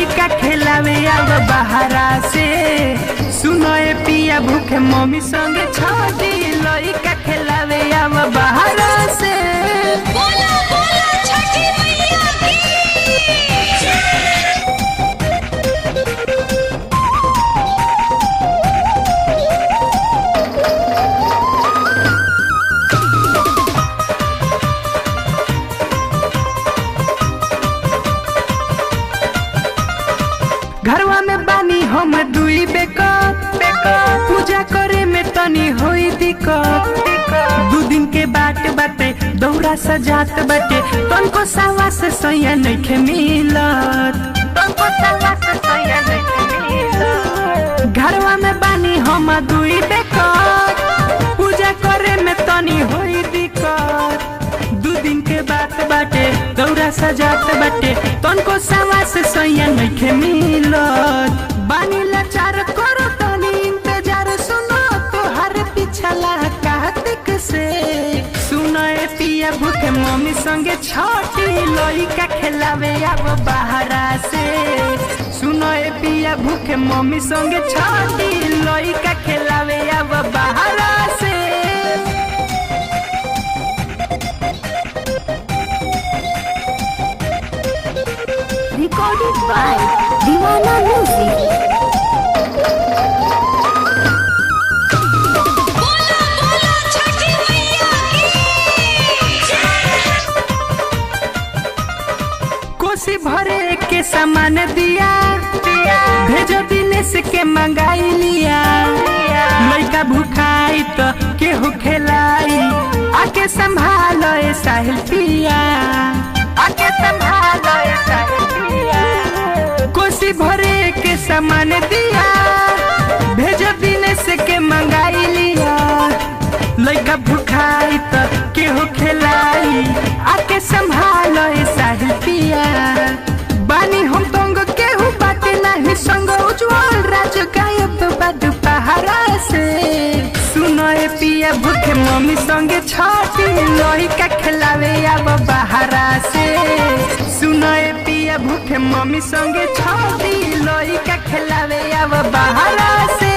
लइका खेलावे अब बहरा से। सुनो ए पिया भूखे मम्मी संगे छठी लइका खेलावे अब बहरा से। बोला बोला छठी मैया की। घरवा में बानी हम दुई बेकत पूजा करे में तनी होई दिक्कत। 2 दिन के बाट बाटे दौरा सजात बाटे तनको सावा से सैया नइखे मिलत। घरवा में बानी हम दुई बेकत पूजा करे में तनी होई दिक्कत। 2 दिन के बात बाटे दौरा सजात बाटे तनको सावा से सैया नइखे मिलत। बानी लाचार करो तनी इंतजार सुनो तोहर पिछला कार्तिक से। सुनो ए पिया भूखे मम्मी संगे छठी लइका खेलावे अब बहरा से। सुनो ए पिया भूखे मम्मी संगे छठी लइका खेलावे अब बहरा से। Recorded by Divana Music. बोला बोला छठी मैया की। कोसी भरे के सामान दिया भेजो दिनेश के मंगाई लिया। लइका भूखाई तो केहू खेलाई आके संभालो ए साहिल पिया। आके संभालो ए साहिल पिया। कोसी भरे के सामान दिया भेजो दिनेश के मंगाई लिया। लइका भूखाई तो केहू खेलाई आके संभालो ए साहिल पिया। बानी हम तंग केहू बाटे नहीं संग उज्जवल राज गायब बाद पहाड़ा से। सुनो ए पिया भूखे मम्मी संगे छठी लइका खेलावे अब बहरा से। सुनो ए पिया भूखे मम्मी संगे छठी लइका खेलावे अब बहरा से।